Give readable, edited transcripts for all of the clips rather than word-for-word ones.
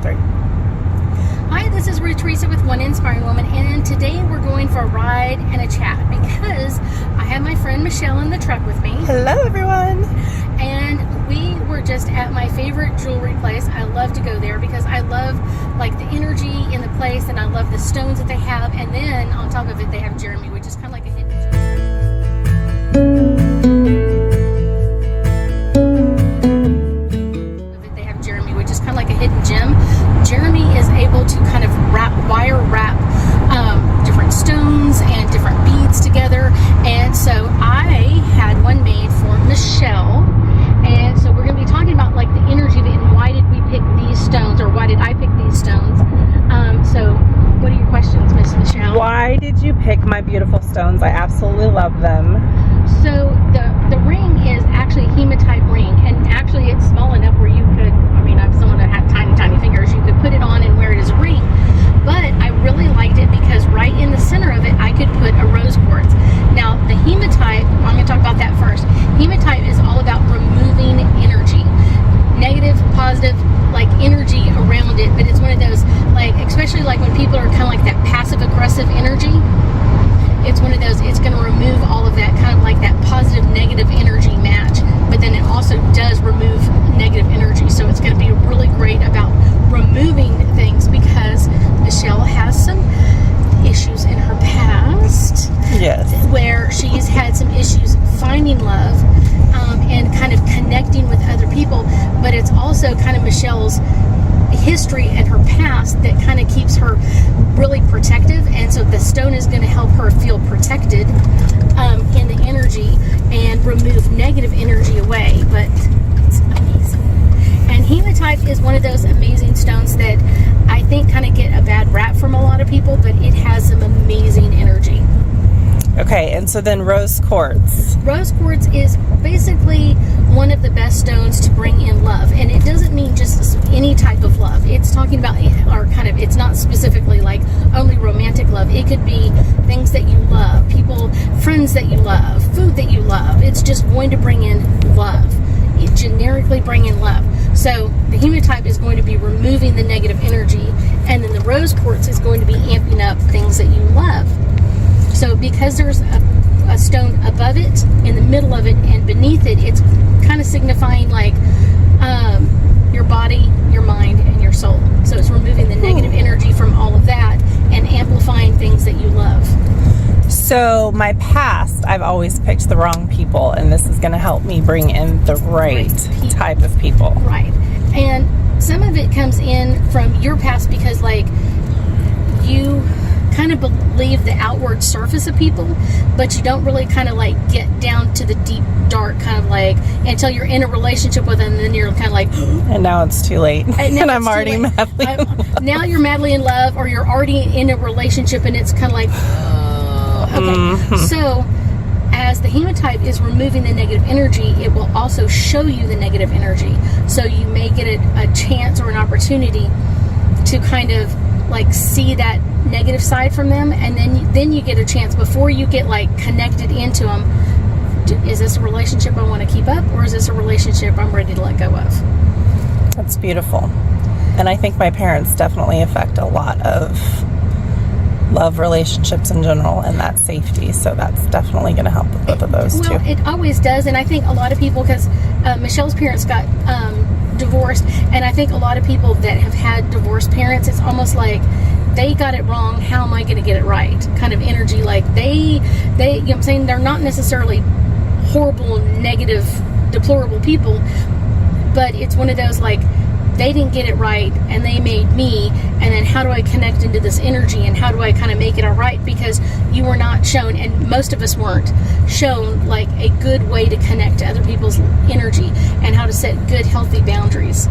3. Hi, this is Ruth Theresa with One Inspiring Woman, and today we're going for a ride and a chat because I have my friend Michelle in the truck with me. Hello, everyone. And we were just at my favorite jewelry place. I love to go there because I love like the energy in the place, and I love the stones that they have. And then on top of it, they have Jeremy, which is kind of like a hidden gem. Jeremy is able to kind of wire wrap different stones and different beads together, and so I had one made for Michelle, and so we're going to be talking about like the energy of it and why did we pick these stones, or why did I pick these stones. So what are your questions, Miss Michelle? Why did you pick my beautiful stones? I absolutely love them. So the ring is actually a hematite ring, and actually it's small enough where you could, I'm someone that had tiny fingers, you could put it on and wear it as a ring. But I really liked it because right in the center of it I could put a rose quartz. Now the hematite, I'm going to talk about that first. Hematite is all about removing energy, negative, positive, like energy around it, but it's one of those, like, especially like when people are kind of like that passive aggressive energy, it's one of those, it's going to remove all of that, kind of like that positive negative energy match, but then it also does remove negative energy. So it's going to be really great about removing things because Michelle has some issues in her past. Yes. Where she's had some issues finding love and kind of connecting with other people, but it's also kind of Michelle's history and her past that kind of keeps her really protective, and so the stone is going to help her feel protected in the energy and remove negative energy away. But it's amazing. And hematite is one of those amazing stones that I think kind of get a bad rap from a lot of people, but it has some amazing energy. Okay, and so then rose quartz. Rose quartz is basically one of the best stones to bring in love, and it doesn't mean just any type of love. It's talking about, or kind of, it's not specifically like only romantic love. It could be things that you love, people, friends that you love, food that you love. It's just going to bring in love. It generically bring in love. So the hematite is going to be removing the negative energy, and then the rose quartz is going to be amping up things that you love. So because there's a stone above it, in the middle of it, and beneath it, it's kind of signifying like your body, your mind, and your soul. So it's removing the negative energy from all of that and amplifying things that you love. So my past, I've always picked the wrong people, and this is going to help me bring in the right type of people. Right. And some of it comes in from your past because like you kind of believe the outward surface of people, but you don't really kind of like get down to the deep dark kind of like until you're in a relationship with them, and then you're kind of like and now it's too late and I'm already madly now you're madly in love, or you're already in a relationship and it's kind of like okay. So as the hematite is removing the negative energy, it will also show you the negative energy, so you may get a chance or an opportunity to kind of like see that negative side from them, and then you get a chance before you get like connected into them. Is this a relationship I want to keep up, or is this a relationship I'm ready to let go of? That's beautiful. And I think my parents definitely affect a lot of love relationships in general, and that safety, so that's definitely going to help with both of those too. Well, it always does, and I think a lot of people, because Michelle's parents got divorced, and I think a lot of people that have had divorced parents, it's almost like they got it wrong, how am I going to get it right kind of energy. Like they you know what I'm saying, they're not necessarily horrible, negative, deplorable people, but it's one of those like they didn't get it right and they made me, and then how do I connect into this energy, and how do I kind of make it all right, because you were not shown, and most of us weren't shown like a good way to connect to other people's energy and how to set good healthy boundaries.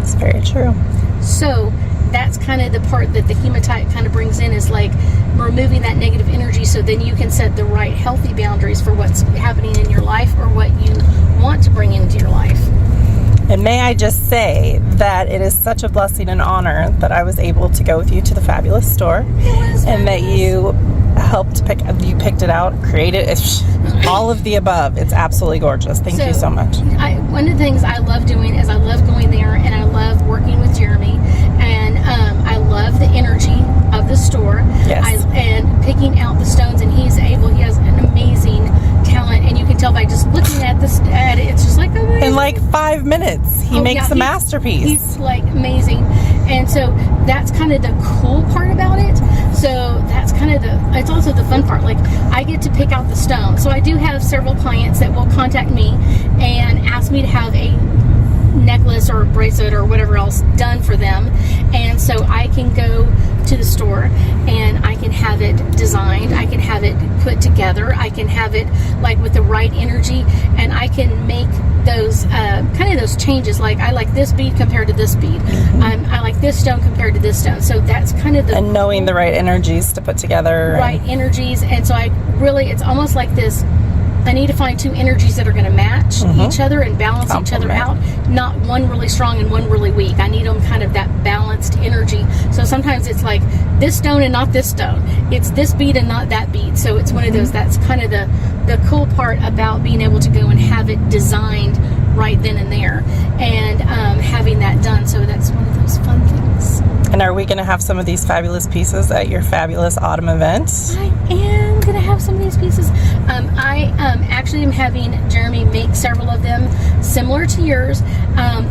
It's very true. So that's kind of the part that the hematite kind of brings in, is like removing that negative energy, so then you can set the right healthy boundaries for what's happening in your life or what you want to bring into your life. And may I just say that it is such a blessing and honor that I was able to go with you to the fabulous store, and that you helped picked it out, created it, all of the above. It's absolutely gorgeous. Thank you so much. One of the things I love doing is I love going there, and I love working with Jeremy, He makes a masterpiece. He's like amazing. And so that's kind of the cool part about it. So that's kind of it's also the fun part. Like, I get to pick out the stone. So I do have several clients that will contact me and ask me to have a necklace or a bracelet or whatever else done for them. And so I can go to the store and I can have it designed, I can have it put together, I can have it like with the right energy, and I can make those kind of those changes. Like, I like this bead compared to this bead. I like this stone compared to this stone. So that's kind of and knowing the right energies to put together. Right energies. And so it's almost like this. I need to find two energies that are going to match each other and balance each other out. Not one really strong and one really weak. I need them kind of that balanced energy. So sometimes it's like this stone and not this stone. It's this bead and not that bead. So it's one of those, that's kind of the cool part about being able to go and have it designed right then and there, and having that done. So that's one of those fun things. And are we going to have some of these fabulous pieces at your fabulous autumn event? I am going to have some of these pieces. I actually am having Jeremy make several of them similar to yours,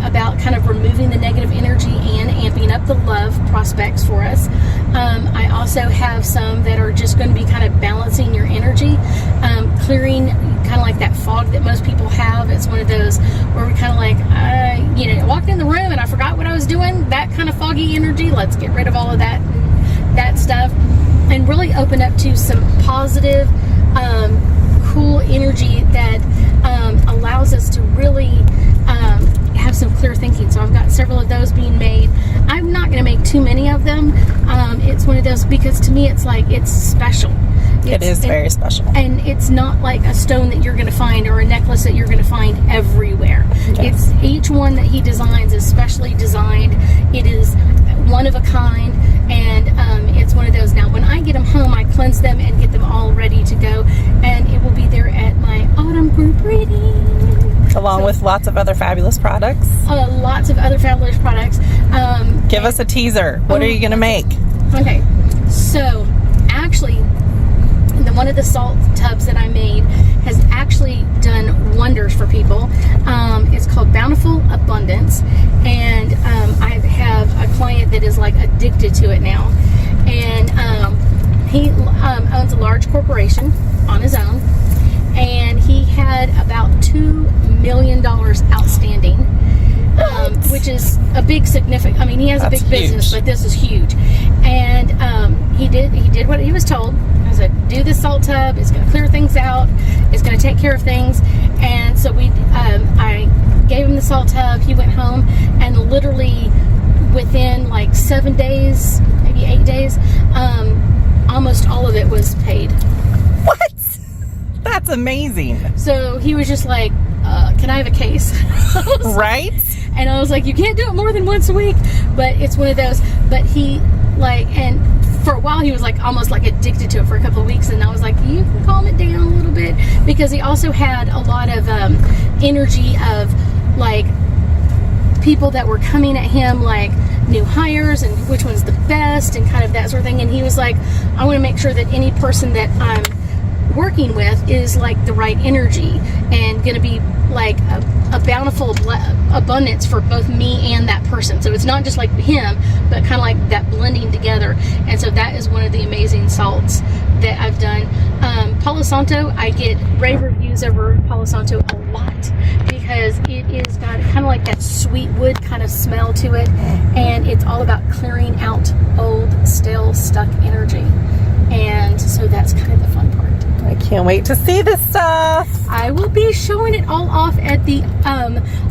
about kind of removing the negative energy and amping up the love prospects for us. I also have some that are just going to be kind of balancing your energy, clearing kind of like that fog that most people have. It's one of those where we kind of like, walked in the room and I forgot what I was doing, that kind of foggy energy. Let's get rid of all of that stuff and really open up to some positive, cool energy that allows us to really have some clear thinking. So I've got several of those being made. I'm not going to make too many of them. It's one of those, because to me it's like, it's special. It is very special. And it's not like a stone that you're going to find or a necklace that you're going to find everywhere. Yes. It's each one that he designs is specially designed. It is one of a kind, and it's one of those. Now, when I get them home, I cleanse them and get them all ready to go, and it will be there at my autumn group reading. Along with lots of other fabulous products. Lots of other fabulous products. Give us a teaser. What are you going to make? Okay, so actually, one of the salt tubs that I made has actually done wonders for people. It's called Bountiful Abundance, and I have a client that is like addicted to it now, and he owns a large corporation on his own, and he had about $2 million outstanding, which is a big significant. I mean, he has a big business, but this is huge. And he did what he was told. I said, do this salt tub. It's going to clear things out. It's going to take care of things. And so I gave him the salt tub. He went home, and literally within like 7 days, maybe 8 days, almost all of it was paid. What? That's amazing. So he was just like, can I have a case? Right? And I was like, you can't do it more than once a week. But it's one of those. But he and for a while he was like almost like addicted to it for a couple of weeks, and I was like, you can calm it down a little bit, because he also had a lot of energy of like people that were coming at him, like new hires and which one's the best and kind of that sort of thing. And he was like, I want to make sure that any person that I'm working with is like the right energy and going to be like a bountiful abundance for both me and that person. So it's not just like him, but kind of like that blending together. And so that is one of the amazing salts that I've done. Palo Santo, I get rave reviews over Palo Santo a lot, because it is got kind of like that sweet wood kind of smell to it, and it's all about clearing out old, stale, stuck energy. And so that's kind of the fun part. I can't wait to see this stuff. I will be showing it all off at the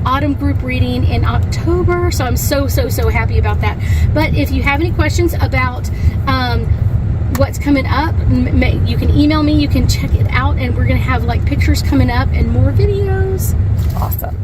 autumn group reading in October, so I'm so happy about that. But if you have any questions about what's coming up, you can email me, you can check it out, and we're gonna have like pictures coming up and more videos. Awesome.